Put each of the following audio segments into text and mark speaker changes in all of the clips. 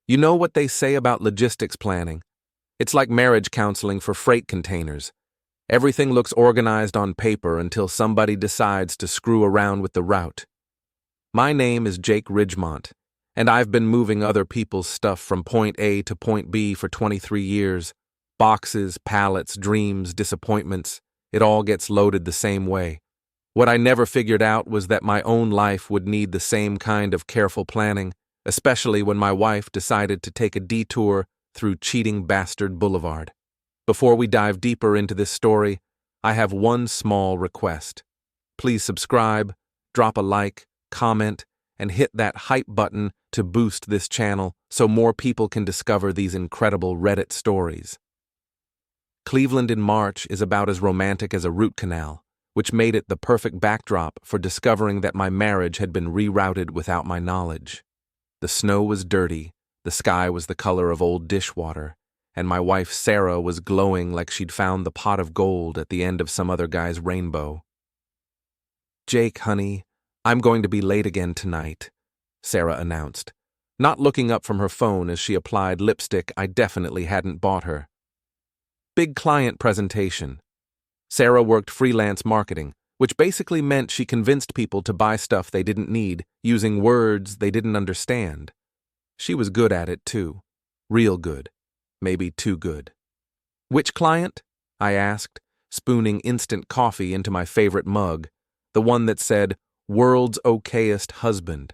Speaker 1: You know what they say about logistics planning? It's like marriage counseling for freight containers. Everything looks organized on paper until somebody decides to screw around with the route. My name is Jake Ridgemont, and I've been moving other people's stuff from point A to point B for 23 years. Boxes, pallets, dreams, disappointments, it all gets loaded the same way. What I never figured out was that my own life would need the same kind of careful planning, especially when my wife decided to take a detour through Cheating Bastard Boulevard. Before we dive deeper into this story, I have one small request. Please subscribe, drop a like, comment, and hit that hype button to boost this channel so more people can discover these incredible Reddit stories. Cleveland in March is about as romantic as a root canal, which made it the perfect backdrop for discovering that my marriage had been rerouted without my knowledge. The snow was dirty, the sky was the color of old dishwater, and my wife Sarah was glowing like she'd found the pot of gold at the end of some other guy's rainbow. "Jake, honey, I'm going to be late again tonight," Sarah announced, not looking up from her phone as she applied lipstick I definitely hadn't bought her. Big client presentation. Sarah worked freelance marketing, which basically meant she convinced people to buy stuff they didn't need using words they didn't understand. She was good at it, too. Real good. Maybe too good. "Which client?" I asked, spooning instant coffee into my favorite mug, the one that said, "World's okayest husband."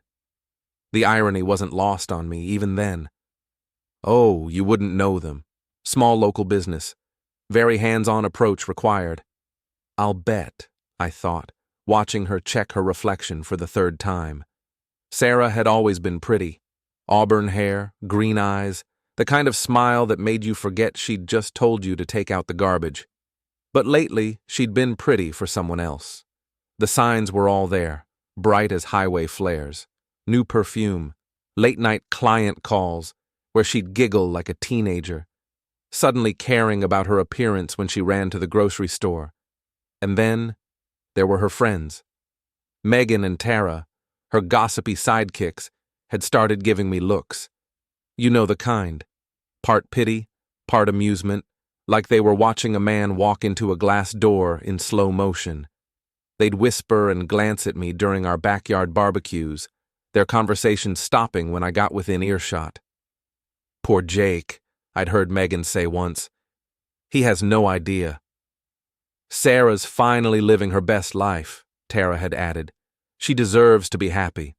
Speaker 1: The irony wasn't lost on me even then. "Oh, you wouldn't know them. Small local business. Very hands-on approach required." "I'll bet," I thought, watching her check her reflection for the third time. Sarah had always been pretty. Auburn hair, green eyes, the kind of smile that made you forget she'd just told you to take out the garbage. But lately, she'd been pretty for someone else. The signs were all there, bright as highway flares. New perfume, late-night client calls, where she'd giggle like a teenager, suddenly caring about her appearance when she ran to the grocery store. And then, there were her friends. Megan and Tara, her gossipy sidekicks, had started giving me looks. You know the kind. Part pity, part amusement, like they were watching a man walk into a glass door in slow motion. They'd whisper and glance at me during our backyard barbecues, their conversations stopping when I got within earshot. "Poor Jake," I'd heard Megan say once. "He has no idea." "Sarah's finally living her best life," Tara had added. "She deserves to be happy."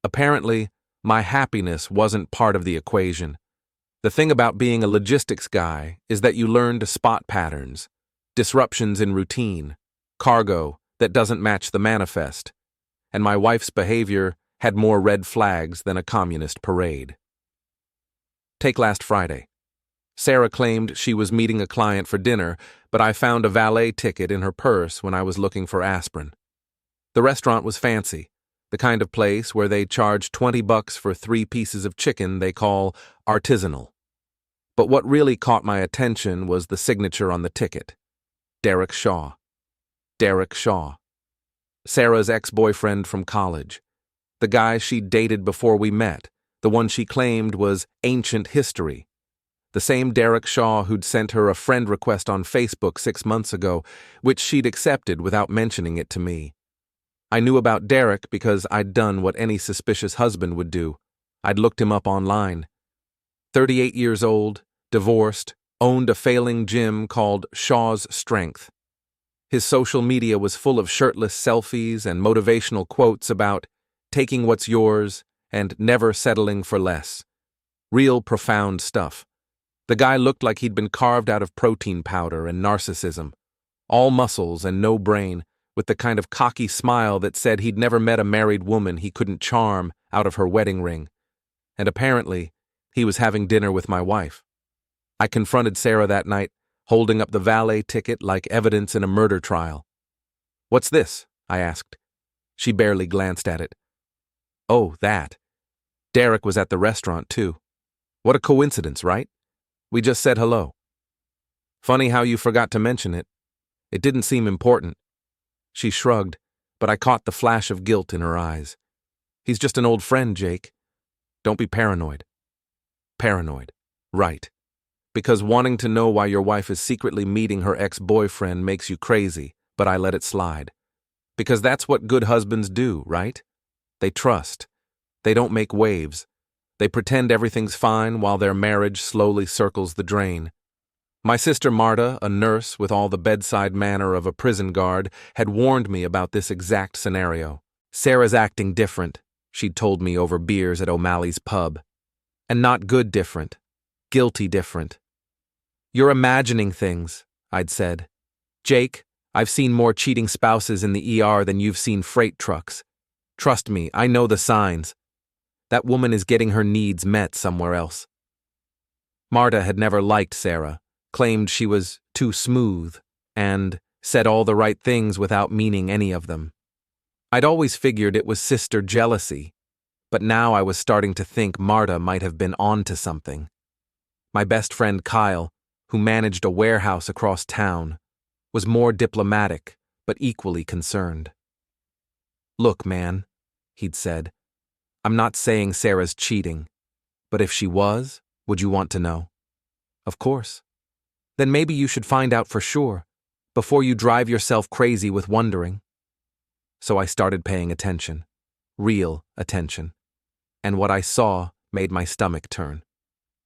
Speaker 1: Apparently, my happiness wasn't part of the equation. The thing about being a logistics guy is that you learn to spot patterns, disruptions in routine, cargo that doesn't match the manifest, and my wife's behavior had more red flags than a communist parade. Take last Friday. Sarah claimed she was meeting a client for dinner, but I found a valet ticket in her purse when I was looking for aspirin. The restaurant was fancy, the kind of place where they charge $20 for 3 pieces of chicken they call artisanal. But what really caught my attention was the signature on the ticket. Derek Shaw. Derek Shaw. Sarah's ex-boyfriend from college. The guy she dated before we met, the one she claimed was ancient history. The same Derek Shaw who'd sent her a friend request on Facebook 6 months ago, which she'd accepted without mentioning it to me. I knew about Derek because I'd done what any suspicious husband would do. I'd looked him up online. 38 years old, divorced, owned a failing gym called Shaw's Strength. His social media was full of shirtless selfies and motivational quotes about taking what's yours and never settling for less. Real profound stuff. The guy looked like he'd been carved out of protein powder and narcissism. All muscles and no brain, with the kind of cocky smile that said he'd never met a married woman he couldn't charm out of her wedding ring. And apparently, he was having dinner with my wife. I confronted Sarah that night, holding up the valet ticket like evidence in a murder trial. "What's this?" I asked. She barely glanced at it. "Oh, that. Derek was at the restaurant, too. What a coincidence, right? We just said hello." "Funny how you forgot to mention it. It didn't seem important." She shrugged, but I caught the flash of guilt in her eyes. "He's just an old friend, Jake. Don't be paranoid." Paranoid. Right. Because wanting to know why your wife is secretly meeting her ex-boyfriend makes you crazy, but I let it slide. Because that's what good husbands do, right? They trust. They don't make waves. They pretend everything's fine while their marriage slowly circles the drain. My sister Marta, a nurse with all the bedside manner of a prison guard, had warned me about this exact scenario. Sarah's acting different, she'd told me over beers at O'Malley's pub. And not good different. Guilty different. You're imagining things, I'd said. Jake, I've seen more cheating spouses in the ER than you've seen freight trucks. Trust me, I know the signs. That woman is getting her needs met somewhere else. Marta had never liked Sarah, claimed she was too smooth, and said all the right things without meaning any of them. I'd always figured it was sister jealousy, but now I was starting to think Marta might have been onto something. My best friend Kyle, who managed a warehouse across town, was more diplomatic, but equally concerned. Look, man, he'd said, I'm not saying Sarah's cheating, but if she was, would you want to know? Of course. Then maybe you should find out for sure, before you drive yourself crazy with wondering. So I started paying attention, real attention, and what I saw made my stomach turn.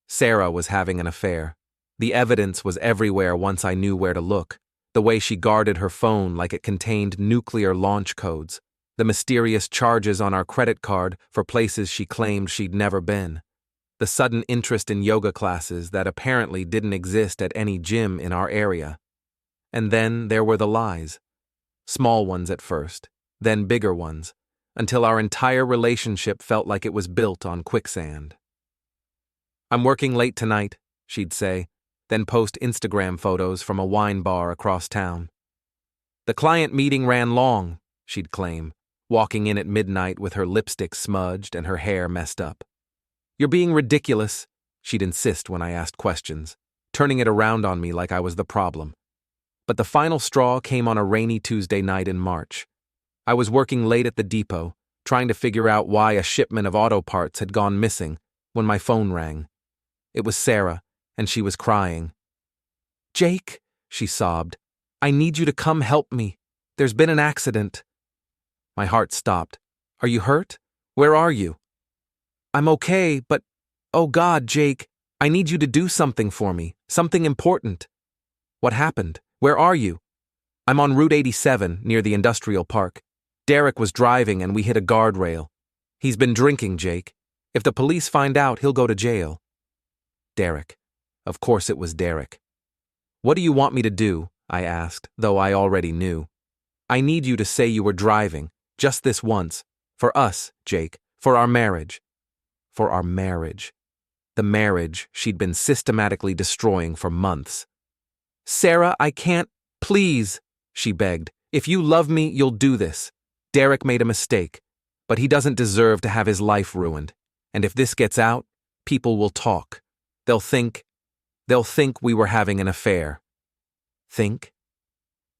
Speaker 1: Sarah was having an affair. The evidence was everywhere once I knew where to look, the way she guarded her phone like it contained nuclear launch codes, the mysterious charges on our credit card for places she claimed she'd never been, the sudden interest in yoga classes that apparently didn't exist at any gym in our area. And then there were the lies. Small ones at first, then bigger ones, until our entire relationship felt like it was built on quicksand. I'm working late tonight, she'd say, then post Instagram photos from a wine bar across town. The client meeting ran long, she'd claim, walking in at midnight with her lipstick smudged and her hair messed up. You're being ridiculous, she'd insist when I asked questions, turning it around on me like I was the problem. But the final straw came on a rainy Tuesday night in March. I was working late at the depot, trying to figure out why a shipment of auto parts had gone missing, when my phone rang. It was Sarah, and she was crying. Jake, she sobbed, I need you to come help me. There's been an accident. My heart stopped. Are you hurt? Where are you? I'm okay, but, oh God, Jake, I need you to do something for me, something important. What happened? Where are you? I'm on Route 87, near the industrial park. Derek was driving and we hit a guardrail. He's been drinking, Jake. If the police find out, he'll go to jail. Derek. Of course it was Derek. What do you want me to do? I asked, though I already knew. I need you to say you were driving, just this once. For us, Jake. For our marriage. For our marriage. The marriage she'd been systematically destroying for months. Sarah, I can't. Please, she begged. If you love me, you'll do this. Derek made a mistake, but he doesn't deserve to have his life ruined. And if this gets out, people will talk. They'll think we were having an affair. Think?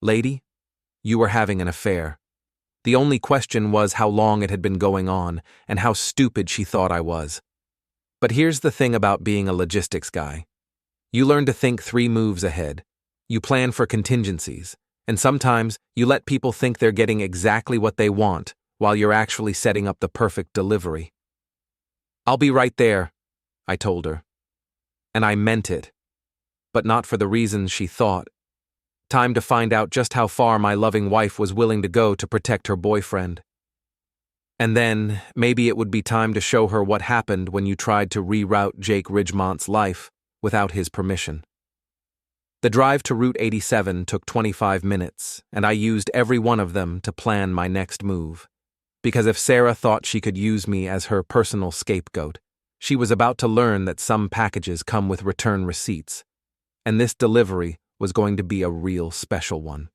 Speaker 1: Lady, you were having an affair. The only question was how long it had been going on and how stupid she thought I was. But here's the thing about being a logistics guy. You learn to think 3 moves ahead. You plan for contingencies, and sometimes you let people think they're getting exactly what they want while you're actually setting up the perfect delivery. I'll be right there, I told her. And I meant it, but not for the reasons she thought. Time to find out just how far my loving wife was willing to go to protect her boyfriend. And then, maybe it would be time to show her what happened when you tried to reroute Jake Ridgemont's life without his permission. The drive to Route 87 took 25 minutes, and I used every one of them to plan my next move. Because if Sarah thought she could use me as her personal scapegoat, she was about to learn that some packages come with return receipts, and this delivery was going to be a real special one.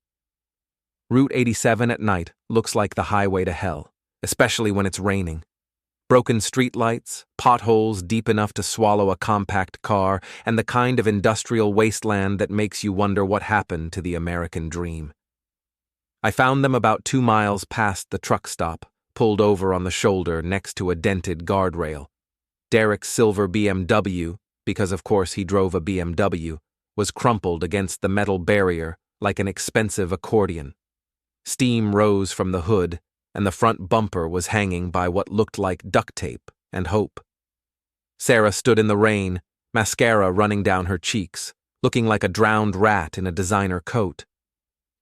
Speaker 1: Route 87 at night looks like the highway to hell, especially when it's raining. Broken streetlights, potholes deep enough to swallow a compact car, and the kind of industrial wasteland that makes you wonder what happened to the American dream. I found them about 2 miles past the truck stop, pulled over on the shoulder next to a dented guardrail. Derek's silver BMW, because of course he drove a BMW, was crumpled against the metal barrier like an expensive accordion. Steam rose from the hood, and the front bumper was hanging by what looked like duct tape and hope. Sarah stood in the rain, mascara running down her cheeks, looking like a drowned rat in a designer coat.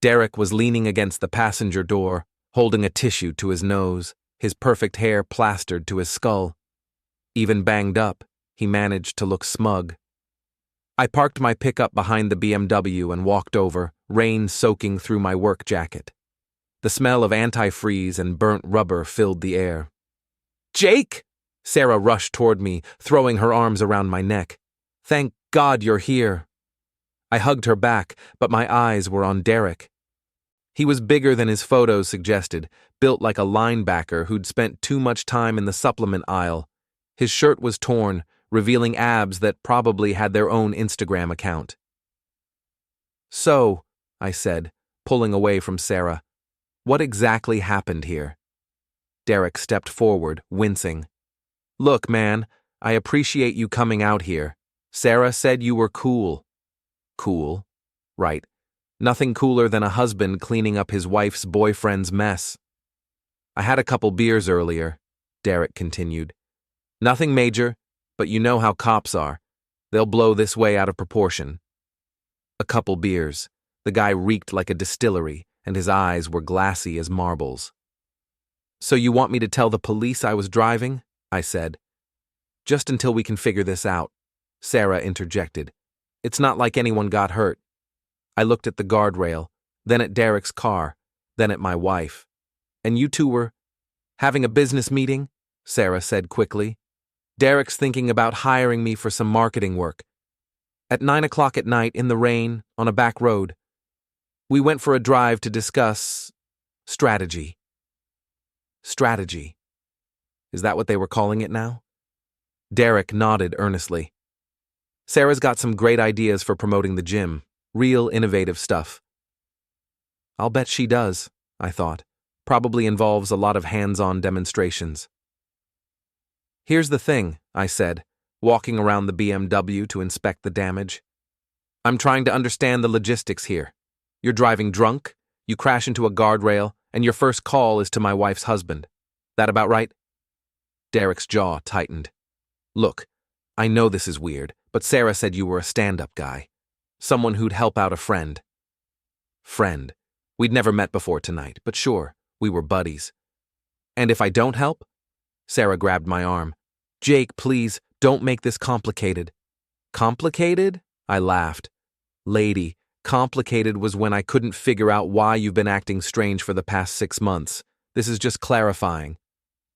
Speaker 1: Derek was leaning against the passenger door, holding a tissue to his nose, his perfect hair plastered to his skull. Even banged up, he managed to look smug. I parked my pickup behind the BMW and walked over, rain soaking through my work jacket. The smell of antifreeze and burnt rubber filled the air. "Jake!" Sarah rushed toward me, throwing her arms around my neck. "Thank God you're here." I hugged her back, but my eyes were on Derek. He was bigger than his photos suggested, built like a linebacker who'd spent too much time in the supplement aisle. His shirt was torn, revealing abs that probably had their own Instagram account. "So," I said, pulling away from Sarah, "what exactly happened here?" Derek stepped forward, wincing. "Look, man, I appreciate you coming out here. Sarah said you were cool." Cool? Right. Nothing cooler than a husband cleaning up his wife's boyfriend's mess. "I had a couple beers earlier," Derek continued. "Nothing major, but you know how cops are. They'll blow this way out of proportion." A couple beers. The guy reeked like a distillery, and his eyes were glassy as marbles. "So you want me to tell the police I was driving?" I said. "Just until we can figure this out," Sarah interjected. "It's not like anyone got hurt." I looked at the guardrail, then at Derek's car, then at my wife. "And you two were having a business meeting?" Sarah said quickly. "Derek's thinking about hiring me for some marketing work. At 9 o'clock at night in the rain, on a back road. We went for a drive to discuss strategy." Strategy. Is that what they were calling it now? Derek nodded earnestly. "Sarah's got some great ideas for promoting the gym. Real innovative stuff." "I'll bet she does," I thought. "Probably involves a lot of hands-on demonstrations." "Here's the thing," I said, walking around the BMW to inspect the damage. "I'm trying to understand the logistics here. You're driving drunk, you crash into a guardrail, and your first call is to my wife's husband. That about right?" Derek's jaw tightened. "Look, I know this is weird, but Sarah said you were a stand-up guy. Someone who'd help out a friend." Friend. We'd never met before tonight, but sure, we were buddies. "And if I don't help?" Sarah grabbed my arm. "Jake, please, don't make this complicated." "Complicated?" I laughed. "Lady, complicated was when I couldn't figure out why you've been acting strange for the past 6 months. This is just clarifying."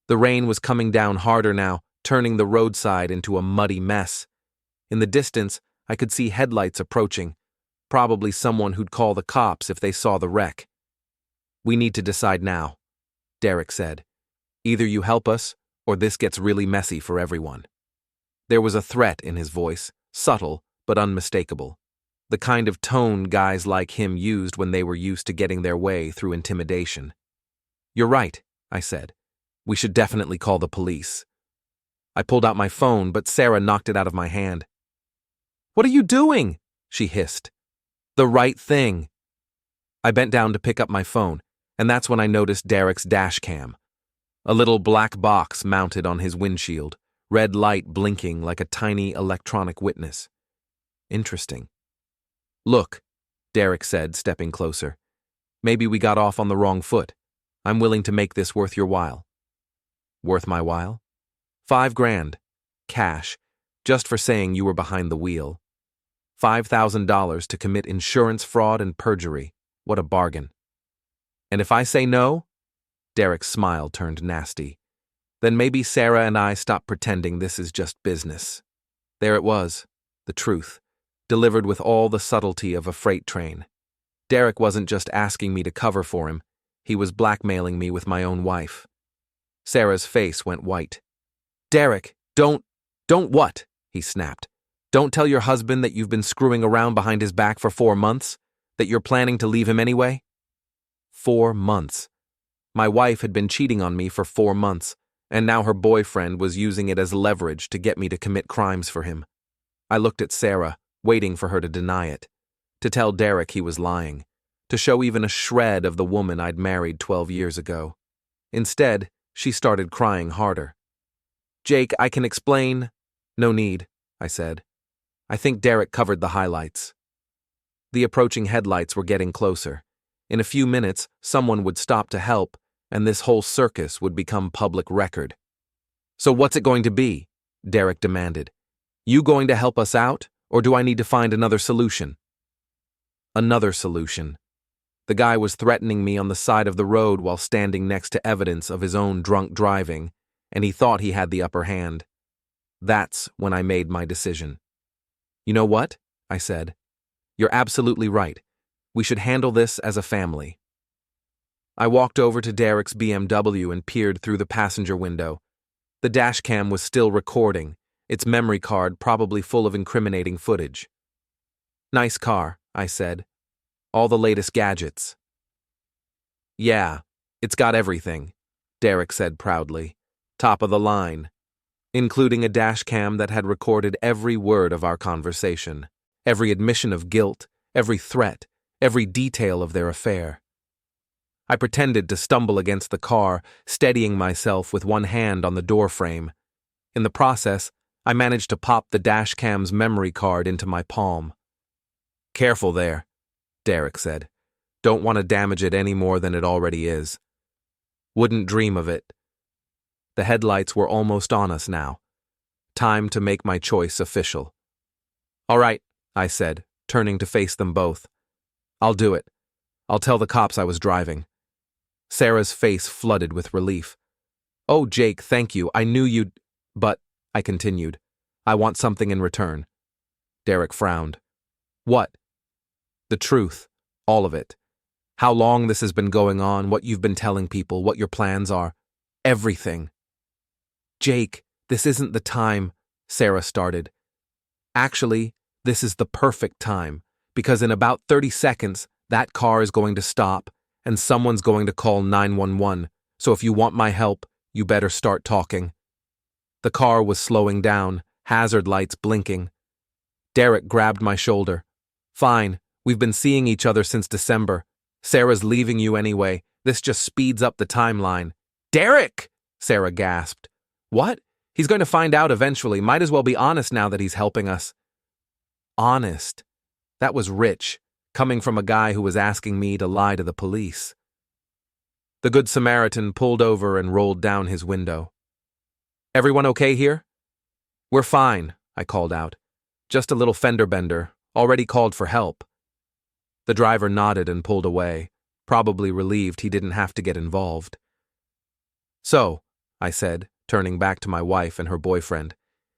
Speaker 1: The rain was coming down harder now, turning the roadside into a muddy mess. In the distance, I could see headlights approaching, probably someone who'd call the cops if they saw the wreck. "We need to decide now," Derek said. "Either you help us, or this gets really messy for everyone." There was a threat in his voice, subtle but unmistakable. The kind of tone guys like him used when they were used to getting their way through intimidation. "You're right," I said. "We should definitely call the police." I pulled out my phone, but Sarah knocked it out of my hand. "What are you doing?" she hissed. "The right thing." I bent down to pick up my phone, and that's when I noticed Derek's dash cam. A little black box mounted on his windshield, red light blinking like a tiny electronic witness. Interesting. "Look," Derek said, stepping closer. "Maybe we got off on the wrong foot. I'm willing to make this worth your while." Worth my while? $5,000. Cash. Just for saying you were behind the wheel. $5,000 to commit insurance fraud and perjury. What a bargain. "And if I say no?" Derek's smile turned nasty. "Then maybe Sarah and I stop pretending this is just business." There it was, the truth, delivered with all the subtlety of a freight train. Derek wasn't just asking me to cover for him, he was blackmailing me with my own wife. Sarah's face went white. "Derek, don't what?" he snapped. "Don't tell your husband that you've been screwing around behind his back for 4 months? That you're planning to leave him anyway?" 4 months. My wife had been cheating on me for 4 months. and now her boyfriend was using it as leverage to get me to commit crimes for him. I looked at Sarah, waiting for her to deny it, to tell Derek he was lying, to show even a shred of the woman I'd married 12 years ago. Instead, she started crying harder. "Jake, I can explain." "No need," I said. "I think Derek covered the highlights." The approaching headlights were getting closer. In a few minutes, someone would stop to help, and this whole circus would become public record. "So what's it going to be?" Derek demanded. "You going to help us out, or do I need to find another solution?" Another solution. The guy was threatening me on the side of the road while standing next to evidence of his own drunk driving, and he thought he had the upper hand. That's when I made my decision. "You know what?" I said. "You're absolutely right. We should handle this as a family." I walked over to Derek's BMW and peered through the passenger window. The dashcam was still recording, its memory card probably full of incriminating footage. "Nice car," I said. "All the latest gadgets." "Yeah, it's got everything," Derek said proudly. "Top of the line. Including a dashcam that had recorded every word of our conversation, every admission of guilt, every threat, every detail of their affair." I pretended to stumble against the car, steadying myself with one hand on the doorframe. In the process, I managed to pop the dashcam's memory card into my palm. "Careful there," Derek said. "Don't want to damage it any more than it already is." "Wouldn't dream of it." The headlights were almost on us now. Time to make my choice official. "All right," I said, turning to face them both. "I'll do it. I'll tell the cops I was driving." Sarah's face flooded with relief. "Oh, Jake, thank you. I knew you'd—" "But," I continued, "I want something in return." Derek frowned. "What?" "The truth. All of it. How long this has been going on, what you've been telling people, what your plans are. Everything." "Jake, this isn't the time," Sarah started. "Actually, this is the perfect time, because in about 30 seconds, that car is going to stop, and someone's going to call 911, so if you want my help, you better start talking." The car was slowing down, hazard lights blinking. Derek grabbed my shoulder. "Fine, we've been seeing each other since December. Sarah's leaving you anyway. This just speeds up the timeline." "Derek!" Sarah gasped. "What? He's going to find out eventually. Might as well be honest now that he's helping us." Honest. That was rich, coming from a guy who was asking me to lie to the police. The Good Samaritan pulled over and rolled down his window. "Everyone okay here?" "We're fine," I called out. "Just a little fender bender. Already called for help." The driver nodded and pulled away, probably relieved he didn't have to get involved. "So," I said, turning back to my wife and her boyfriend,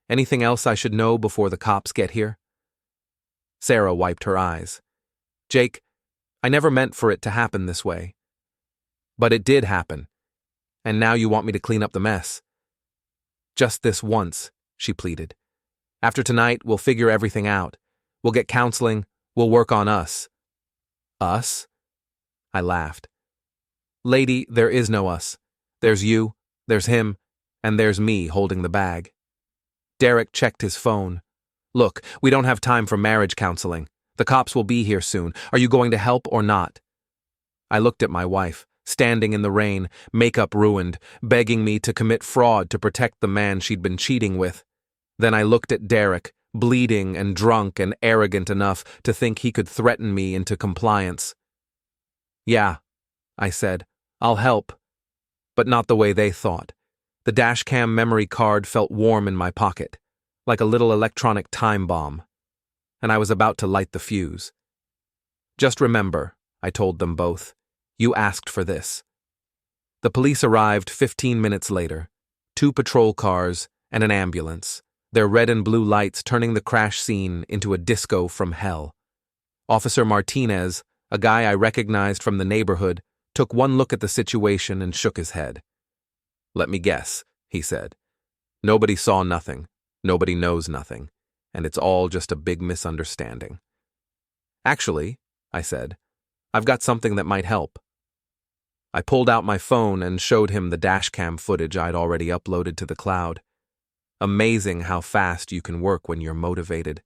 Speaker 1: "anything else I should know before the cops get here?" Sarah wiped her eyes. "Jake, I never meant for it to happen this way. But it did happen. And now you want me to clean up the mess." "Just this once," she pleaded. "After tonight, we'll figure everything out. We'll get counseling. We'll work on us." "Us?" I laughed. "Lady, there is no us. There's you, there's him, and there's me holding the bag." Derek checked his phone. "Look, we don't have time for marriage counseling. The cops will be here soon. Are you going to help or not?" I looked at my wife, standing in the rain, makeup ruined, begging me to commit fraud to protect the man she'd been cheating with. Then I looked at Derek, bleeding and drunk and arrogant enough to think he could threaten me into compliance. "Yeah," I said, "I'll help." But not the way they thought. The dashcam memory card felt warm in my pocket, like a little electronic time bomb, and I was about to light the fuse. "Just remember," I told them both, "you asked for this." The police arrived 15 minutes later, 2 patrol cars and an ambulance, their red and blue lights turning the crash scene into a disco from hell. Officer Martinez, a guy I recognized from the neighborhood, took one look at the situation and shook his head. "Let me guess," he said. "Nobody saw nothing, nobody knows nothing, and it's all just a big misunderstanding." "Actually," I said, "I've got something that might help." I pulled out my phone and showed him the dashcam footage I'd already uploaded to the cloud. Amazing how fast you can work when you're motivated.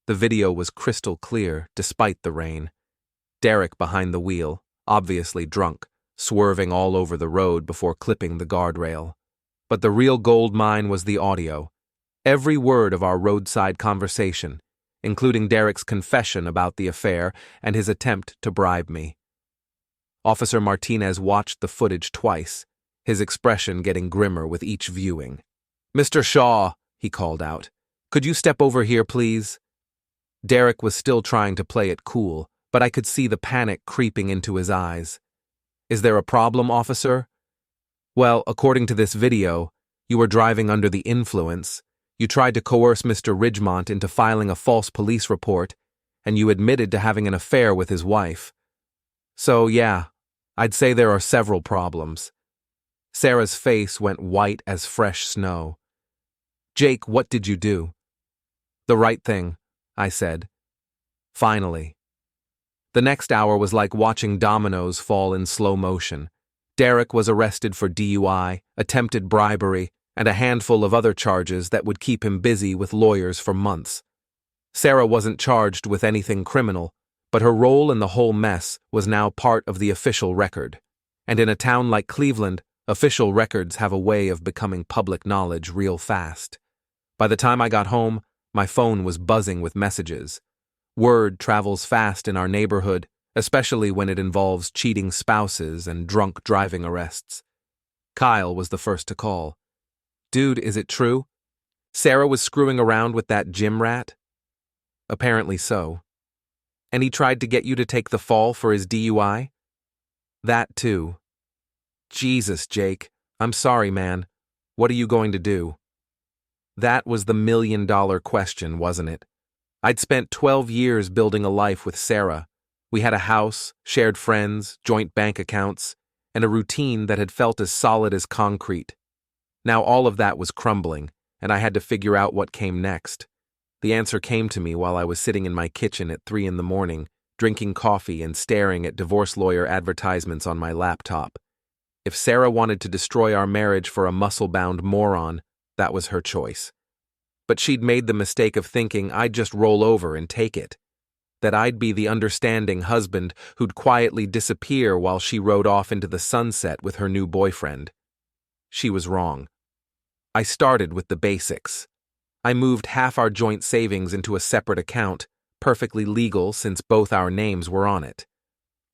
Speaker 1: The video was crystal clear, despite the rain. Derek behind the wheel, obviously drunk, swerving all over the road before clipping the guardrail. But the real gold mine was the audio. Every word of our roadside conversation, including Derek's confession about the affair and his attempt to bribe me. Officer Martinez watched the footage twice, his expression getting grimmer with each viewing. "Mr. Shaw," he called out, "could you step over here, please?" Derek was still trying to play it cool, but I could see the panic creeping into his eyes. "Is there a problem, officer?" "Well, according to this video, you were driving under the influence. You tried to coerce Mr. Ridgemont into filing a false police report, and you admitted to having an affair with his wife. So, yeah, I'd say there are several problems." Sarah's face went white as fresh snow. "Jake, what did you do?" "The right thing," I said. Finally. The next hour was like watching dominoes fall in slow motion. Derek was arrested for DUI, attempted bribery, and a handful of other charges that would keep him busy with lawyers for months. Sarah wasn't charged with anything criminal, but her role in the whole mess was now part of the official record. And in a town like Cleveland, official records have a way of becoming public knowledge real fast. By the time I got home, my phone was buzzing with messages. Word travels fast in our neighborhood, especially when it involves cheating spouses and drunk driving arrests. Kyle was the first to call. "Dude, is it true? Sarah was screwing around with that gym rat?" "Apparently so." "And he tried to get you to take the fall for his DUI?" "That too." "Jesus, Jake, I'm sorry, man. What are you going to do?" That was the million-dollar question, wasn't it? I'd spent 12 years building a life with Sarah. We had a house, shared friends, joint bank accounts, and a routine that had felt as solid as concrete. Now all of that was crumbling, and I had to figure out what came next. The answer came to me while I was sitting in my kitchen at 3 in the morning, drinking coffee and staring at divorce lawyer advertisements on my laptop. If Sarah wanted to destroy our marriage for a muscle-bound moron, that was her choice. But she'd made the mistake of thinking I'd just roll over and take it. That I'd be the understanding husband who'd quietly disappear while she rode off into the sunset with her new boyfriend. She was wrong. I started with the basics. I moved half our joint savings into a separate account, perfectly legal since both our names were on it.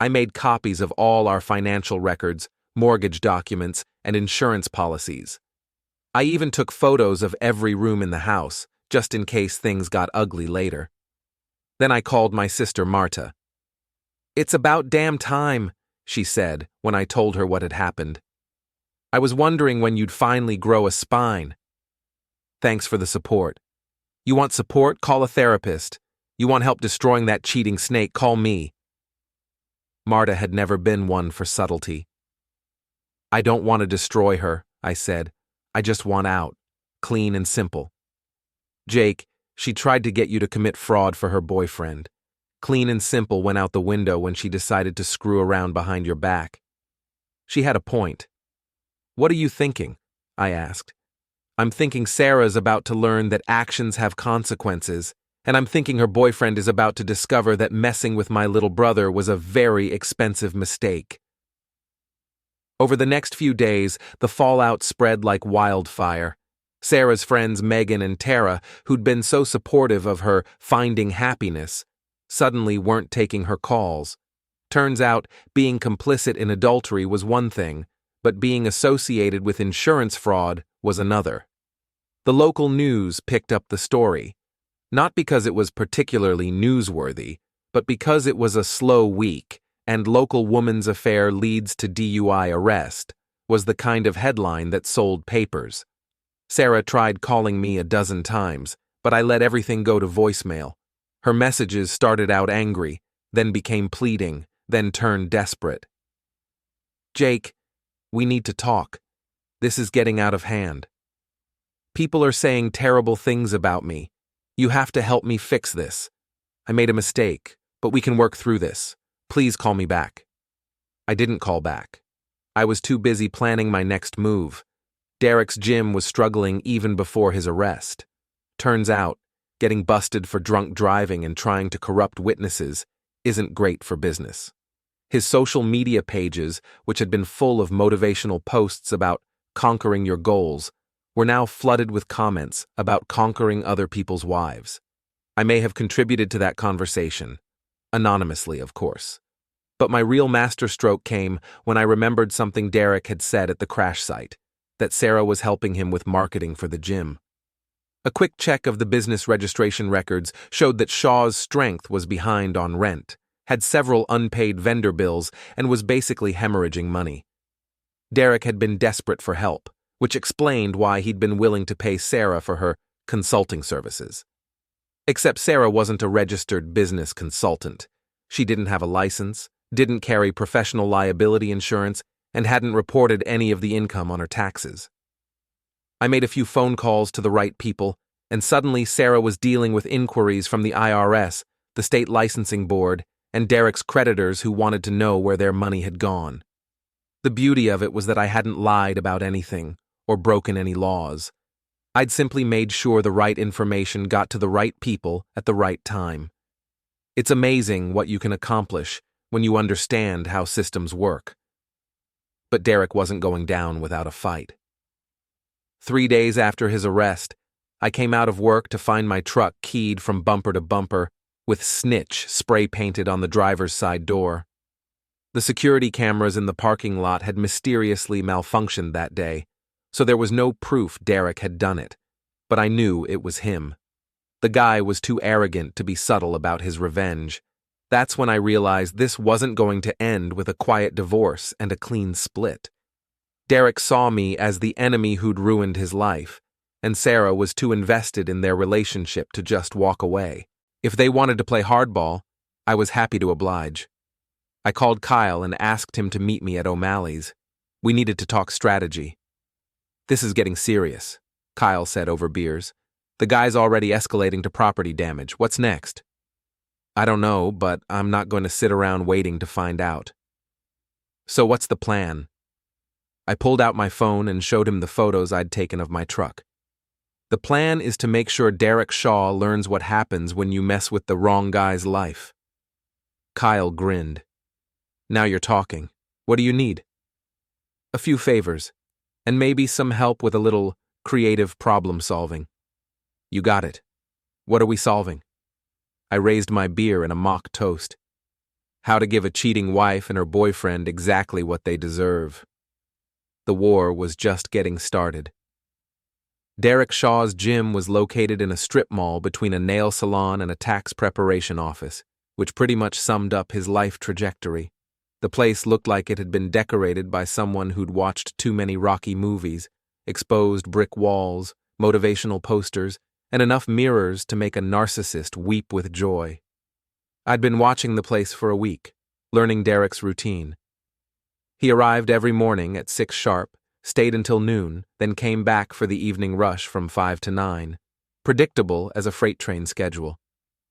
Speaker 1: I made copies of all our financial records, mortgage documents, and insurance policies. I even took photos of every room in the house, just in case things got ugly later. Then I called my sister Marta. "It's about damn time," she said when I told her what had happened. "I was wondering when you'd finally grow a spine." "Thanks for the support. You want support? Call a therapist. You want help destroying that cheating snake? Call me." Marta had never been one for subtlety. "I don't want to destroy her," I said. "I just want out. Clean and simple." "Jake, she tried to get you to commit fraud for her boyfriend. Clean and simple went out the window when she decided to screw around behind your back." She had a point. "What are you thinking?" I asked. "I'm thinking Sarah's about to learn that actions have consequences, and I'm thinking her boyfriend is about to discover that messing with my little brother was a very expensive mistake." Over the next few days, the fallout spread like wildfire. Sarah's friends Megan and Tara, who'd been so supportive of her finding happiness, suddenly weren't taking her calls. Turns out, being complicit in adultery was one thing, but being associated with insurance fraud was another. The local news picked up the story, not because it was particularly newsworthy, but because it was a slow week, and local woman's affair leads to DUI arrest, was the kind of headline that sold papers. Sarah tried calling me a dozen times, but I let everything go to voicemail. Her messages started out angry, then became pleading, then turned desperate. "Jake, we need to talk. This is getting out of hand. People are saying terrible things about me. You have to help me fix this. I made a mistake, but we can work through this. Please call me back." I didn't call back. I was too busy planning my next move. Derek's gym was struggling even before his arrest. Turns out, getting busted for drunk driving and trying to corrupt witnesses isn't great for business. His social media pages, which had been full of motivational posts about conquering your goals, were now flooded with comments about conquering other people's wives. I may have contributed to that conversation, anonymously, of course. But my real masterstroke came when I remembered something Derek had said at the crash site, that Sarah was helping him with marketing for the gym. A quick check of the business registration records showed that Shaw's Strength was behind on rent, had several unpaid vendor bills, and was basically hemorrhaging money. Derek had been desperate for help, which explained why he'd been willing to pay Sarah for her consulting services. Except Sarah wasn't a registered business consultant. She didn't have a license, didn't carry professional liability insurance, and hadn't reported any of the income on her taxes. I made a few phone calls to the right people, and suddenly Sarah was dealing with inquiries from the IRS, the state licensing board, and Derek's creditors who wanted to know where their money had gone. The beauty of it was that I hadn't lied about anything or broken any laws. I'd simply made sure the right information got to the right people at the right time. It's amazing what you can accomplish when you understand how systems work. But Derek wasn't going down without a fight. 3 days after his arrest, I came out of work to find my truck keyed from bumper to bumper, with snitch spray-painted on the driver's side door. The security cameras in the parking lot had mysteriously malfunctioned that day, so there was no proof Derek had done it, but I knew it was him. The guy was too arrogant to be subtle about his revenge. That's when I realized this wasn't going to end with a quiet divorce and a clean split. Derek saw me as the enemy who'd ruined his life, and Sarah was too invested in their relationship to just walk away. If they wanted to play hardball, I was happy to oblige. I called Kyle and asked him to meet me at O'Malley's. We needed to talk strategy. "This is getting serious," Kyle said over beers. "The guy's already escalating to property damage. What's next?" "I don't know, but I'm not going to sit around waiting to find out." "So what's the plan?" I pulled out my phone and showed him the photos I'd taken of my truck. "The plan is to make sure Derek Shaw learns what happens when you mess with the wrong guy's life." Kyle grinned. "Now you're talking. What do you need?" "A few favors, and maybe some help with a little creative problem solving." "You got it. What are we solving?" I raised my beer in a mock toast. "How to give a cheating wife and her boyfriend exactly what they deserve." The war was just getting started. Derek Shaw's gym was located in a strip mall between a nail salon and a tax preparation office, which pretty much summed up his life trajectory. The place looked like it had been decorated by someone who'd watched too many Rocky movies, exposed brick walls, motivational posters, and enough mirrors to make a narcissist weep with joy. I'd been watching the place for a week, learning Derek's routine. He arrived every morning at 6 sharp, stayed until noon, then came back for the evening rush from 5 to 9, predictable as a freight train schedule,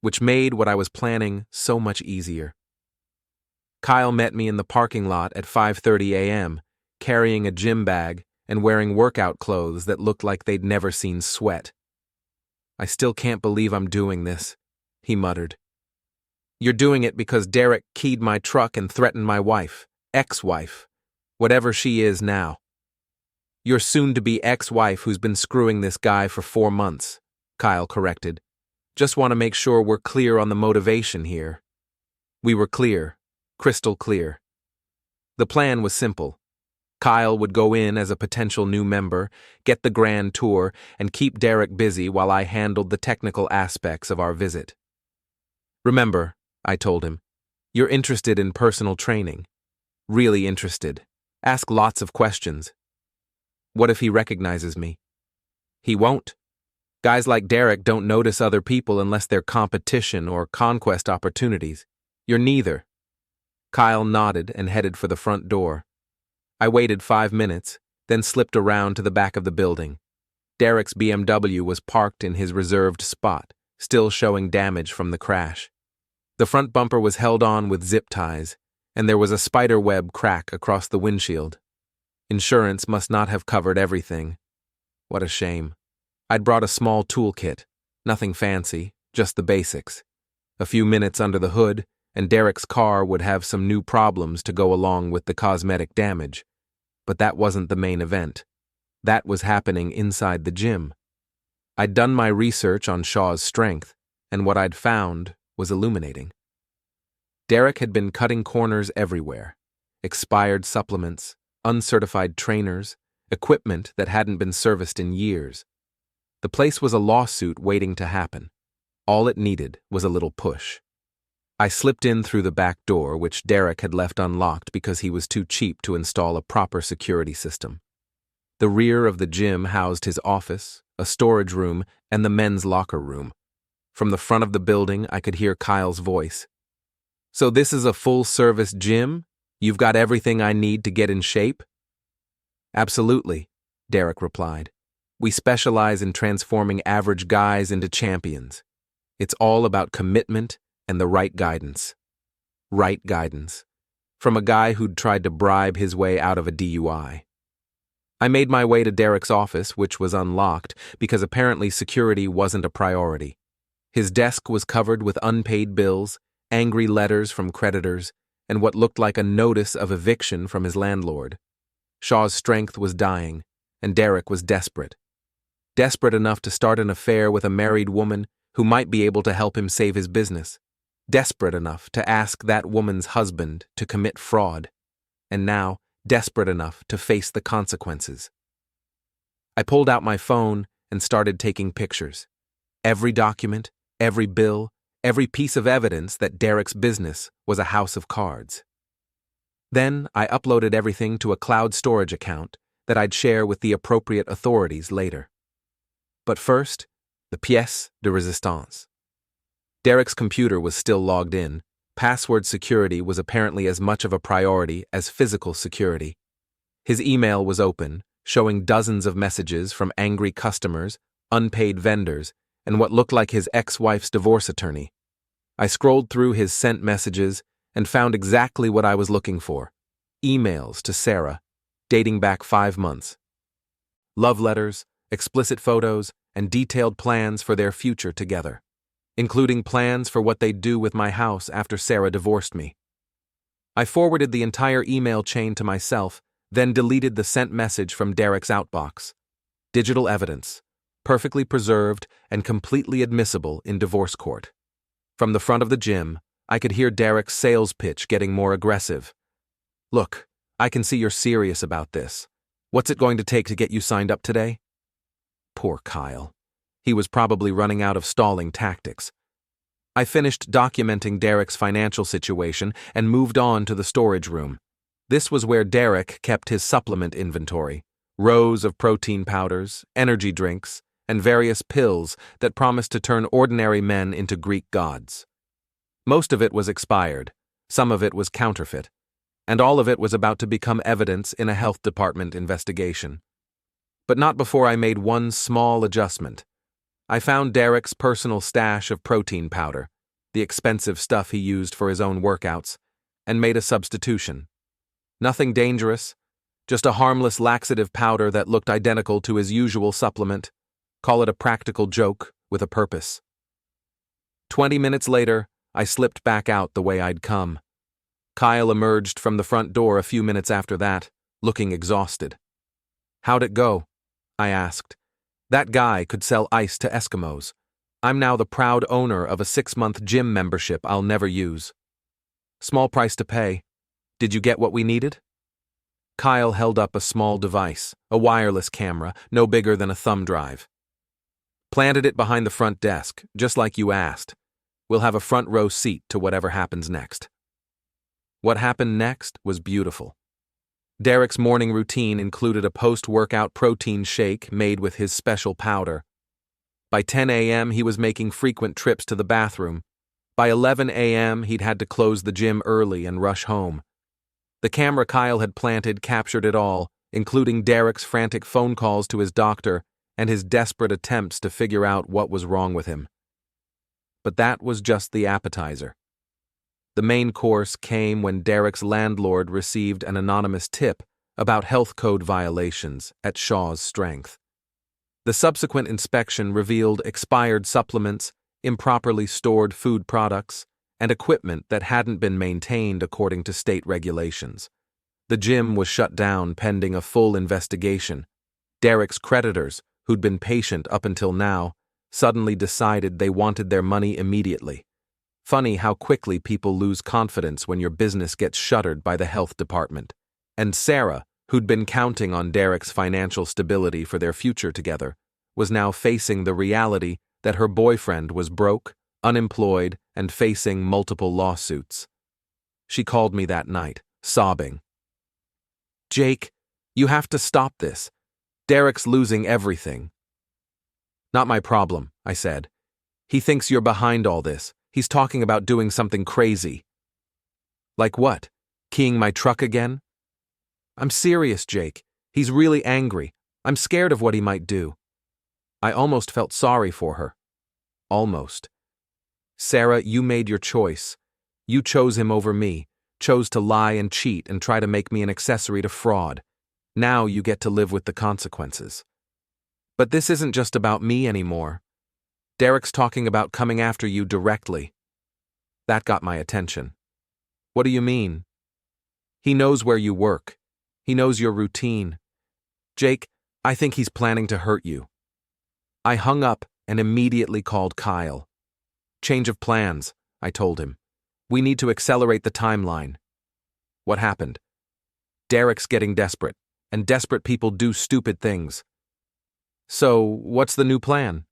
Speaker 1: which made what I was planning so much easier. Kyle met me in the parking lot at 5:30 a.m., carrying a gym bag and wearing workout clothes that looked like they'd never seen sweat. "I still can't believe I'm doing this," he muttered. "You're doing it because Derek keyed my truck and threatened my wife, ex-wife, whatever she is now." "Your soon-to-be ex-wife who's been screwing this guy for 4 months, Kyle corrected. "Just want to make sure we're clear on the motivation here." We were clear, crystal clear. The plan was simple. Kyle would go in as a potential new member, get the grand tour, and keep Derek busy while I handled the technical aspects of our visit. "Remember," I told him, "you're interested in personal training. Really interested. Ask lots of questions." "What if he recognizes me?" "He won't. Guys like Derek don't notice other people unless they're competition or conquest opportunities. You're neither." Kyle nodded and headed for the front door. I waited 5 minutes, then slipped around to the back of the building. Derek's BMW was parked in his reserved spot, still showing damage from the crash. The front bumper was held on with zip ties, and there was a spider web crack across the windshield. Insurance must not have covered everything. What a shame. I'd brought a small toolkit, nothing fancy, just the basics. A few minutes under the hood, and Derek's car would have some new problems to go along with the cosmetic damage. But that wasn't the main event. That was happening inside the gym. I'd done my research on Shaw's strength, and what I'd found was illuminating. Derek had been cutting corners everywhere. Expired supplements, uncertified trainers, equipment that hadn't been serviced in years. The place was a lawsuit waiting to happen. All it needed was a little push. I slipped in through the back door, which Derek had left unlocked because he was too cheap to install a proper security system. The rear of the gym housed his office, a storage room, and the men's locker room. From the front of the building, I could hear Kyle's voice. "So this is a full-service gym? You've got everything I need to get in shape?" "Absolutely," Derek replied. "We specialize in transforming average guys into champions. It's all about commitment and the right guidance." Right guidance. From a guy who'd tried to bribe his way out of a DUI. I made my way to Derek's office, which was unlocked because apparently security wasn't a priority. His desk was covered with unpaid bills, angry letters from creditors, and what looked like a notice of eviction from his landlord. Shaw's strength was dying, and Derek was desperate. Desperate enough to start an affair with a married woman who might be able to help him save his business. Desperate enough to ask that woman's husband to commit fraud. And now, desperate enough to face the consequences. I pulled out my phone and started taking pictures. Every document, every bill, every piece of evidence that Derek's business was a house of cards. Then I uploaded everything to a cloud storage account that I'd share with the appropriate authorities later. But first, the pièce de résistance. Derek's computer was still logged in. Password security was apparently as much of a priority as physical security. His email was open, showing dozens of messages from angry customers, unpaid vendors, and what looked like his ex-wife's divorce attorney. I scrolled through his sent messages and found exactly what I was looking for. Emails to Sarah, dating back 5 months. Love letters, explicit photos, and detailed plans for their future together, including plans for what they'd do with my house after Sarah divorced me. I forwarded the entire email chain to myself, then deleted the sent message from Derek's outbox. Digital evidence, perfectly preserved and completely admissible in divorce court. From the front of the gym, I could hear Derek's sales pitch getting more aggressive. "Look, I can see you're serious about this. What's it going to take to get you signed up today?" Poor Kyle. He was probably running out of stalling tactics. I finished documenting Derek's financial situation and moved on to the storage room. This was where Derek kept his supplement inventory, rows of protein powders, energy drinks, and various pills that promised to turn ordinary men into Greek gods. Most of it was expired, some of it was counterfeit, and all of it was about to become evidence in a health department investigation. But not before I made one small adjustment. I found Derek's personal stash of protein powder, the expensive stuff he used for his own workouts, and made a substitution. Nothing dangerous, just a harmless laxative powder that looked identical to his usual supplement. Call it a practical joke with a purpose. 20 minutes later, I slipped back out the way I'd come. Kyle emerged from the front door a few minutes after that, looking exhausted. "How'd it go?" I asked. That guy could sell ice to Eskimos. I'm now the proud owner of a 6-month gym membership I'll never use. "Small price to pay. Did you get what we needed?" Kyle held up a small device, a wireless camera, no bigger than a thumb drive. "Planted it behind the front desk, just like you asked. We'll have a front row seat to whatever happens next." What happened next was beautiful. Derek's morning routine included a post-workout protein shake made with his special powder. By 10 a.m., he was making frequent trips to the bathroom. By 11 a.m., he'd had to close the gym early and rush home. The camera Kyle had planted captured it all, including Derek's frantic phone calls to his doctor and his desperate attempts to figure out what was wrong with him. But that was just the appetizer. The main course came when Derek's landlord received an anonymous tip about health code violations at Shaw's Strength. The subsequent inspection revealed expired supplements, improperly stored food products, and equipment that hadn't been maintained according to state regulations. The gym was shut down pending a full investigation. Derek's creditors, who'd been patient up until now, suddenly decided they wanted their money immediately. Funny how quickly people lose confidence when your business gets shuttered by the health department. And Sarah, who'd been counting on Derek's financial stability for their future together, was now facing the reality that her boyfriend was broke, unemployed, and facing multiple lawsuits. She called me that night, sobbing. "Jake, you have to stop this. Derek's losing everything." "Not my problem," I said. "He thinks you're behind all this. He's talking about doing something crazy." "Like what? Keying my truck again?" "I'm serious, Jake. He's really angry. I'm scared of what he might do." I almost felt sorry for her. Almost. "Sarah, you made your choice. You chose him over me, chose to lie and cheat and try to make me an accessory to fraud. Now you get to live with the consequences." "But this isn't just about me anymore. Derek's talking about coming after you directly." That got my attention. "What do you mean?" "He knows where you work. He knows your routine. Jake, I think he's planning to hurt you." I hung up and immediately called Kyle. "Change of plans," I told him. "We need to accelerate the timeline." "What happened?" "Derek's getting desperate, and desperate people do stupid things." "So, what's the new plan?"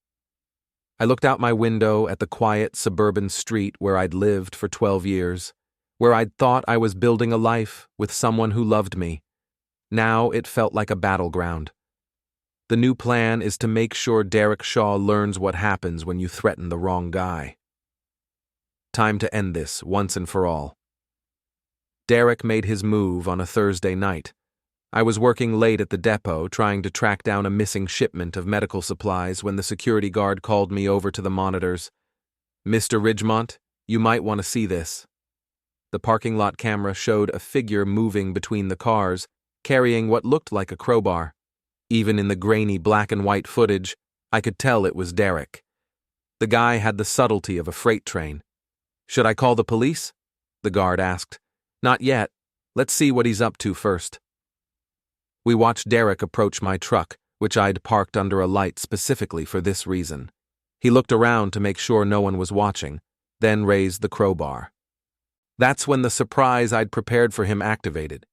Speaker 1: I looked out my window at the quiet suburban street where I'd lived for 12 years, where I'd thought I was building a life with someone who loved me. Now it felt like a battleground. The new plan is to make sure Derek Shaw learns what happens when you threaten the wrong guy. Time to end this once and for all. Derek made his move on a Thursday night. I was working late at the depot trying to track down a missing shipment of medical supplies when the security guard called me over to the monitors. "Mr. Ridgemont, you might want to see this." The parking lot camera showed a figure moving between the cars, carrying what looked like a crowbar. Even in the grainy black and white footage, I could tell it was Derek. The guy had the subtlety of a freight train. "Should I call the police?" the guard asked. "Not yet. Let's see what he's up to first." We watched Derek approach my truck, which I'd parked under a light specifically for this reason. He looked around to make sure no one was watching, then raised the crowbar. That's when the surprise I'd prepared for him activated.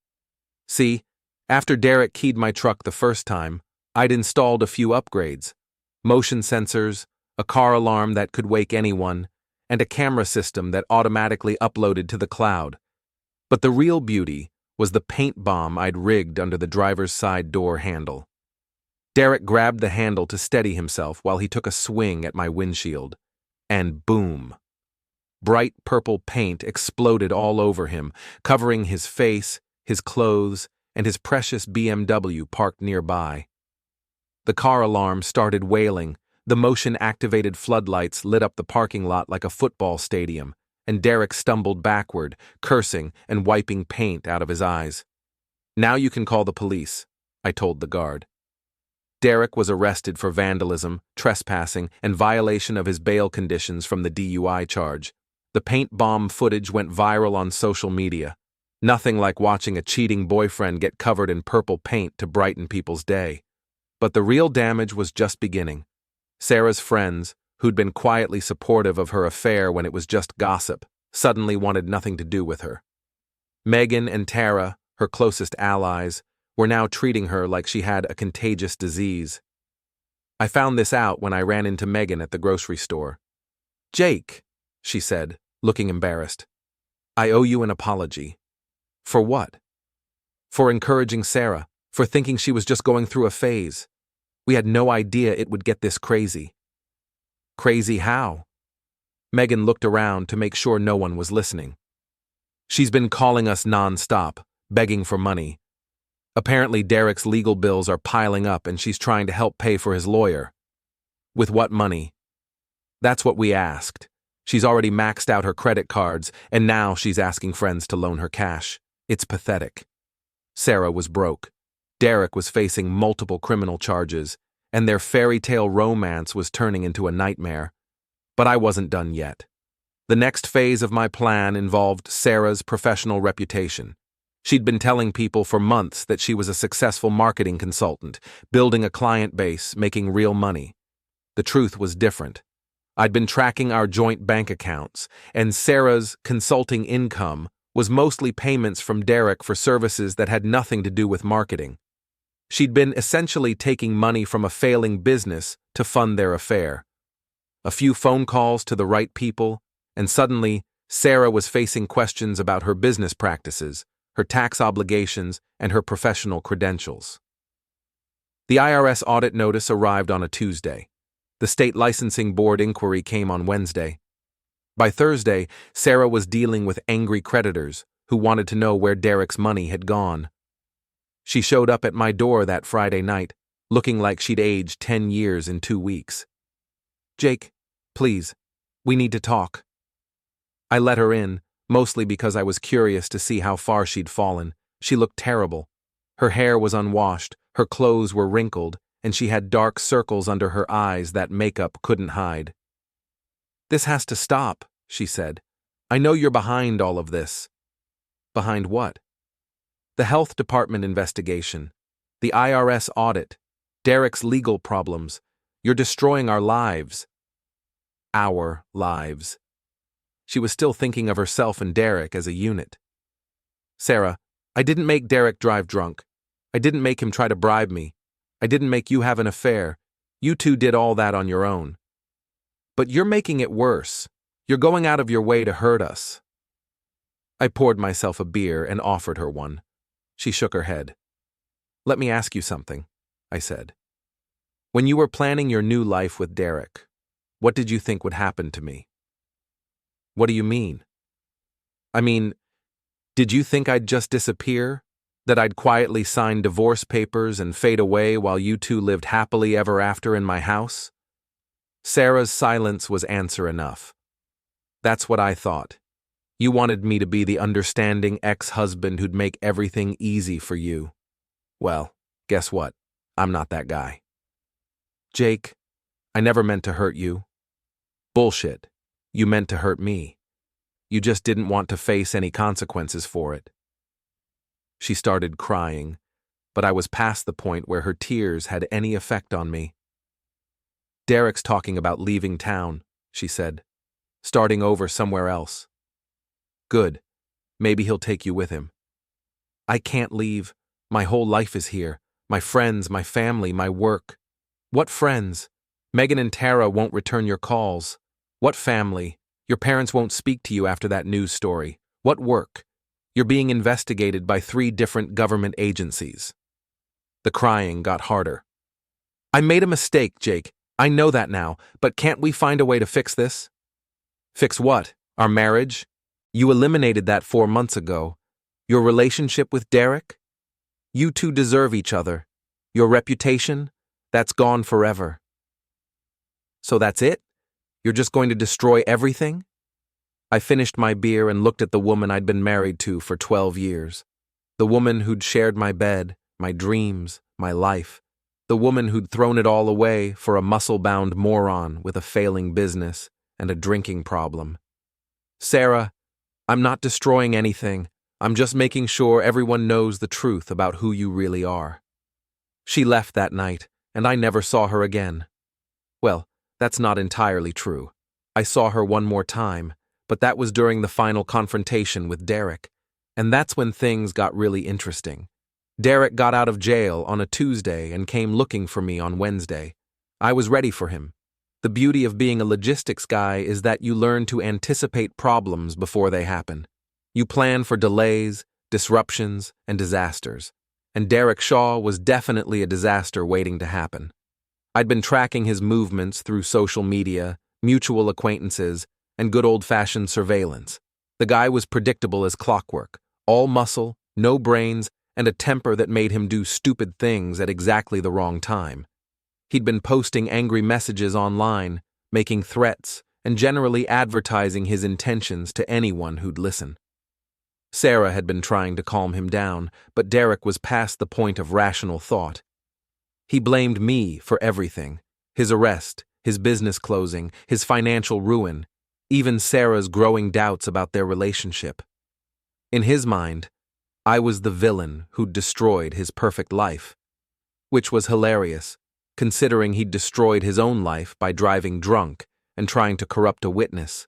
Speaker 1: See, after Derek keyed my truck the first time, I'd installed a few upgrades: motion sensors, a car alarm that could wake anyone, and a camera system that automatically uploaded to the cloud. But the real beauty was the paint bomb I'd rigged under the driver's side door handle. Derek grabbed the handle to steady himself while he took a swing at my windshield. And boom! Bright purple paint exploded all over him, covering his face, his clothes, and his precious BMW parked nearby. The car alarm started wailing, the motion-activated floodlights lit up the parking lot like a football stadium, and Derek stumbled backward, cursing and wiping paint out of his eyes. "Now you can call the police," I told the guard. Derek was arrested for vandalism, trespassing, and violation of his bail conditions from the DUI charge. The paint bomb footage went viral on social media. Nothing like watching a cheating boyfriend get covered in purple paint to brighten people's day. But the real damage was just beginning. Sarah's friends, who'd been quietly supportive of her affair when it was just gossip, suddenly wanted nothing to do with her. Megan and Tara, her closest allies, were now treating her like she had a contagious disease. I found this out when I ran into Megan at the grocery store. "Jake," she said, looking embarrassed, "I owe you an apology." "For what?" "For encouraging Sarah, for thinking she was just going through a phase. We had no idea it would get this crazy." "Crazy how?" Megan looked around to make sure no one was listening. "She's been calling us non-stop, begging for money. Apparently Derek's legal bills are piling up and she's trying to help pay for his lawyer." "With what money?" "That's what we asked. She's already maxed out her credit cards, and now she's asking friends to loan her cash. It's pathetic." Sarah was broke. Derek was facing multiple criminal charges, and their fairy tale romance was turning into a nightmare. But I wasn't done yet. The next phase of my plan involved Sarah's professional reputation. She'd been telling people for months that she was a successful marketing consultant, building a client base, making real money. The truth was different. I'd been tracking our joint bank accounts, and Sarah's consulting income was mostly payments from Derek for services that had nothing to do with marketing. She'd been essentially taking money from a failing business to fund their affair. A few phone calls to the right people, and suddenly Sarah was facing questions about her business practices, her tax obligations, and her professional credentials. The IRS audit notice arrived on a Tuesday. The state licensing board inquiry came on Wednesday. By Thursday, Sarah was dealing with angry creditors who wanted to know where Derek's money had gone. She showed up at my door that Friday night, looking like she'd aged 10 years in 2 weeks. "Jake, please, we need to talk." I let her in, mostly because I was curious to see how far she'd fallen. She looked terrible. Her hair was unwashed, her clothes were wrinkled, and she had dark circles under her eyes that makeup couldn't hide. "This has to stop," she said. "I know you're behind all of this." "Behind what?" "The health department investigation, the IRS audit, Derek's legal problems. You're destroying our lives." Our lives. She was still thinking of herself and Derek as a unit. "Sarah, I didn't make Derek drive drunk. I didn't make him try to bribe me. I didn't make you have an affair. You two did all that on your own. But you're making it worse. You're going out of your way to hurt us." I poured myself a beer and offered her one. She shook her head. "Let me ask you something," I said. "When you were planning your new life with Derek, what did you think would happen to me?" "What do you mean?" "I mean, did you think I'd just disappear? That I'd quietly sign divorce papers and fade away while you two lived happily ever after in my house?" Sarah's silence was answer enough. "That's what I thought. You wanted me to be the understanding ex-husband who'd make everything easy for you. Well, guess what? I'm not that guy." "Jake, I never meant to hurt you." "Bullshit. You meant to hurt me. You just didn't want to face any consequences for it." She started crying, but I was past the point where her tears had any effect on me. "Derek's talking about leaving town," she said. "Starting over somewhere else." "Good. Maybe he'll take you with him." "I can't leave. My whole life is here. My friends, my family, my work." "What friends? Megan and Tara won't return your calls. What family? Your parents won't speak to you after that news story. What work? You're being investigated by 3 different government agencies." The crying got harder. "I made a mistake, Jake. I know that now, but can't we find a way to fix this?" "Fix what? Our marriage? You eliminated that 4 months ago. Your relationship with Derek? You two deserve each other. Your reputation? That's gone forever." "So that's it? You're just going to destroy everything?" I finished my beer and looked at the woman I'd been married to for 12 years. The woman who'd shared my bed, my dreams, my life. The woman who'd thrown it all away for a muscle-bound moron with a failing business and a drinking problem. "Sarah, I'm not destroying anything. I'm just making sure everyone knows the truth about who you really are." She left that night, and I never saw her again. Well, that's not entirely true. I saw her one more time, but that was during the final confrontation with Derek, and that's when things got really interesting. Derek got out of jail on a Tuesday and came looking for me on Wednesday. I was ready for him. The beauty of being a logistics guy is that you learn to anticipate problems before they happen. You plan for delays, disruptions, and disasters. And Derek Shaw was definitely a disaster waiting to happen. I'd been tracking his movements through social media, mutual acquaintances, and good old-fashioned surveillance. The guy was predictable as clockwork, all muscle, no brains, and a temper that made him do stupid things at exactly the wrong time. He'd been posting angry messages online, making threats, and generally advertising his intentions to anyone who'd listen. Sarah had been trying to calm him down, but Derek was past the point of rational thought. He blamed me for everything: his arrest, his business closing, his financial ruin, even Sarah's growing doubts about their relationship. In his mind, I was the villain who'd destroyed his perfect life, which was hilarious, considering he'd destroyed his own life by driving drunk and trying to corrupt a witness.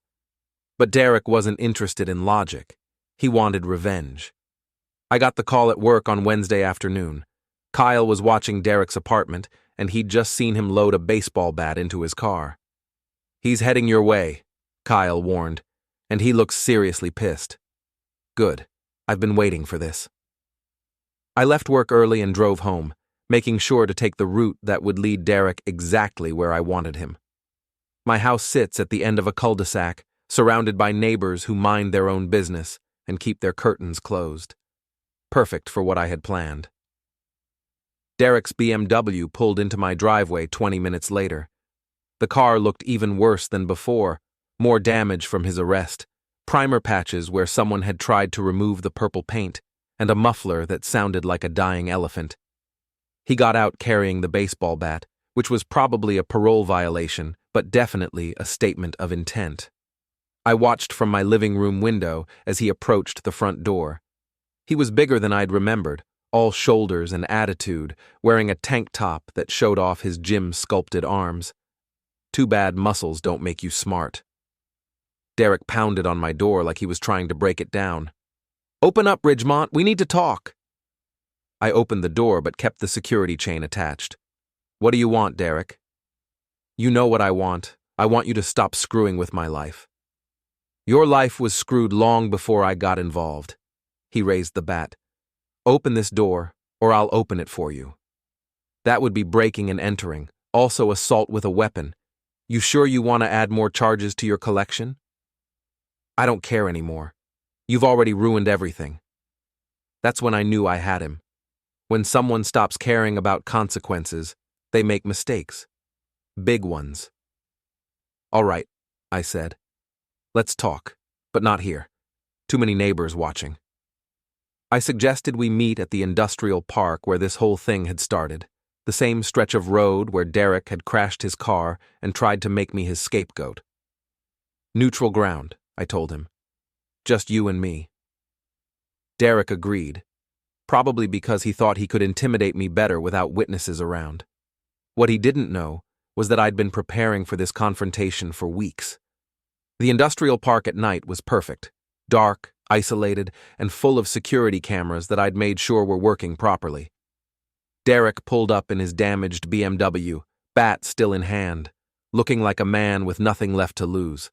Speaker 1: But Derek wasn't interested in logic. He wanted revenge. I got the call at work on Wednesday afternoon. Kyle was watching Derek's apartment, and he'd just seen him load a baseball bat into his car. "He's heading your way," Kyle warned, "and he looks seriously pissed." "Good. I've been waiting for this." I left work early and drove home, making sure to take the route that would lead Derek exactly where I wanted him. My house sits at the end of a cul-de-sac, surrounded by neighbors who mind their own business and keep their curtains closed. Perfect for what I had planned. Derek's BMW pulled into my driveway 20 minutes later. The car looked even worse than before, more damage from his arrest, primer patches where someone had tried to remove the purple paint, and a muffler that sounded like a dying elephant. He got out carrying the baseball bat, which was probably a parole violation, but definitely a statement of intent. I watched from my living room window as he approached the front door. He was bigger than I'd remembered, all shoulders and attitude, wearing a tank top that showed off his gym-sculpted arms. Too bad muscles don't make you smart. Derek pounded on my door like he was trying to break it down. "Open up, Ridgemont, we need to talk." I opened the door but kept the security chain attached. "What do you want, Derek?" "You know what I want. I want you to stop screwing with my life." "Your life was screwed long before I got involved." He raised the bat. "Open this door, or I'll open it for you." "That would be breaking and entering, also assault with a weapon. You sure you want to add more charges to your collection?" "I don't care anymore. You've already ruined everything." That's when I knew I had him. When someone stops caring about consequences, they make mistakes. Big ones. "All right," I said. "Let's talk, but not here. Too many neighbors watching." I suggested we meet at the industrial park where this whole thing had started, the same stretch of road where Derek had crashed his car and tried to make me his scapegoat. "Neutral ground," I told him. "Just you and me." Derek agreed, probably because he thought he could intimidate me better without witnesses around. What he didn't know was that I'd been preparing for this confrontation for weeks. The industrial park at night was perfect, dark, isolated, and full of security cameras that I'd made sure were working properly. Derek pulled up in his damaged BMW, bat still in hand, looking like a man with nothing left to lose.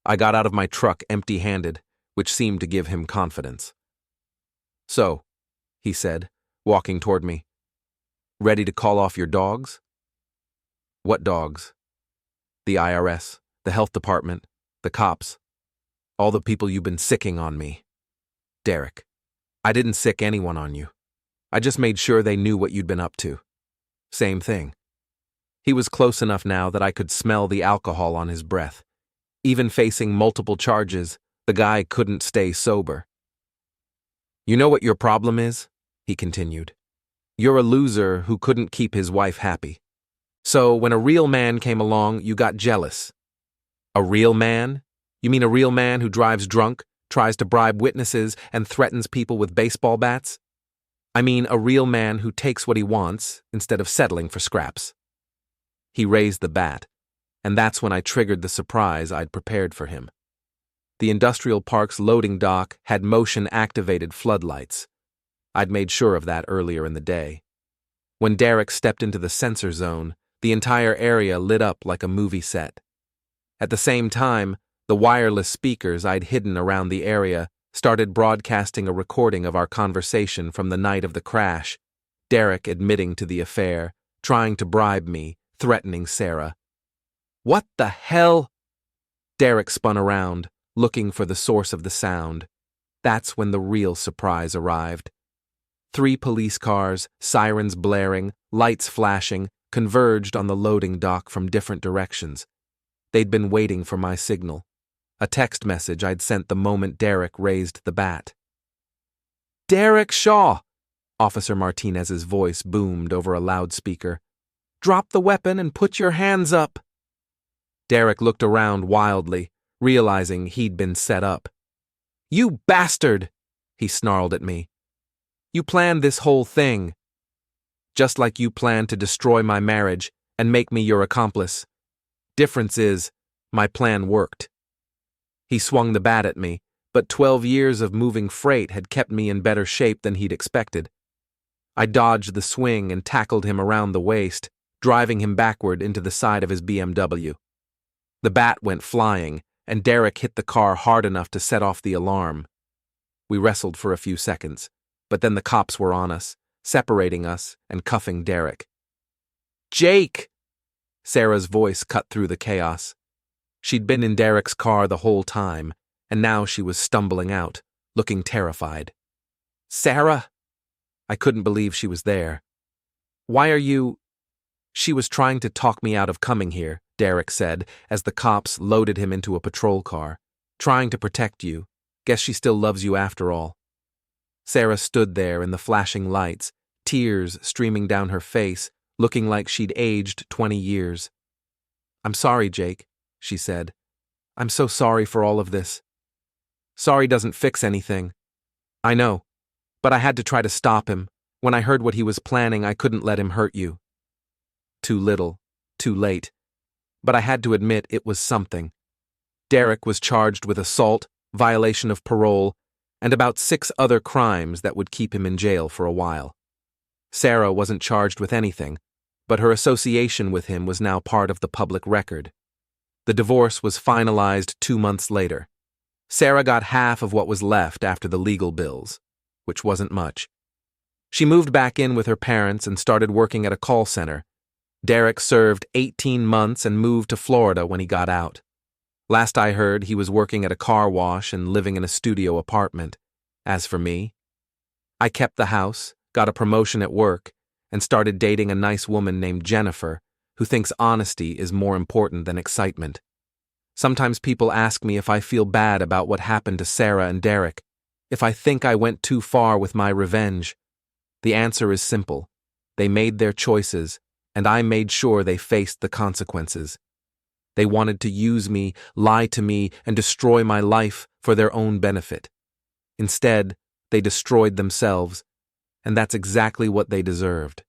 Speaker 1: I got out of my truck empty-handed, which seemed to give him confidence. "So," he said, walking toward me, "ready to call off your dogs?" "What dogs?" "The IRS, the health department, the cops. All the people you've been sicking on me." "Derek, I didn't sick anyone on you. I just made sure they knew what you'd been up to." "Same thing." He was close enough now that I could smell the alcohol on his breath. Even facing multiple charges, the guy couldn't stay sober. "You know what your problem is?" he continued. "You're a loser who couldn't keep his wife happy. So when a real man came along, you got jealous." "A real man? You mean a real man who drives drunk, tries to bribe witnesses, and threatens people with baseball bats?" "I mean a real man who takes what he wants instead of settling for scraps." He raised the bat, and that's when I triggered the surprise I'd prepared for him. The industrial park's loading dock had motion-activated floodlights. I'd made sure of that earlier in the day. When Derek stepped into the sensor zone, the entire area lit up like a movie set. At the same time, the wireless speakers I'd hidden around the area started broadcasting a recording of our conversation from the night of the crash, Derek admitting to the affair, trying to bribe me, threatening Sarah. "What the hell?" Derek spun around, looking for the source of the sound. That's when the real surprise arrived. 3 police cars, sirens blaring, lights flashing, converged on the loading dock from different directions. They'd been waiting for my signal. a text message I'd sent the moment Derek raised the bat. "Derek Shaw!" Officer Martinez's voice boomed over a loudspeaker. "Drop the weapon and put your hands up!" Derek looked around wildly, realizing he'd been set up. "You bastard!" he snarled at me. "You planned this whole thing. Just like you planned to destroy my marriage and make me your accomplice. Difference is, my plan worked." He swung the bat at me, but 12 years of moving freight had kept me in better shape than he'd expected. I dodged the swing and tackled him around the waist, driving him backward into the side of his BMW. The bat went flying, and Derek hit the car hard enough to set off the alarm. We wrestled for a few seconds, but then the cops were on us, separating us and cuffing Derek. "Jake!" Sarah's voice cut through the chaos. She'd been in Derek's car the whole time, and now she was stumbling out, looking terrified. "Sarah?" I couldn't believe she was there. "Why are you—" "She was trying to talk me out of coming here," Derek said, as the cops loaded him into a patrol car. "Trying to protect you. Guess she still loves you after all." Sarah stood there in the flashing lights, tears streaming down her face, looking like she'd aged 20 years. "I'm sorry, Jake," she said. "I'm so sorry for all of this." "Sorry doesn't fix anything." "I know, but I had to try to stop him. When I heard what he was planning, I couldn't let him hurt you." Too little, too late. But I had to admit it was something. Derek was charged with assault, violation of parole, and about 6 other crimes that would keep him in jail for a while. Sarah wasn't charged with anything, but her association with him was now part of the public record. The divorce was finalized 2 months later. Sarah got half of what was left after the legal bills, which wasn't much. She moved back in with her parents and started working at a call center. Derek served 18 months and moved to Florida when he got out. Last I heard, he was working at a car wash and living in a studio apartment. As for me, I kept the house, got a promotion at work, and started dating a nice woman named Jennifer, who thinks honesty is more important than excitement. Sometimes people ask me if I feel bad about what happened to Sarah and Derek, if I think I went too far with my revenge. The answer is simple. They made their choices, and I made sure they faced the consequences. They wanted to use me, lie to me, and destroy my life for their own benefit. Instead, they destroyed themselves, and that's exactly what they deserved.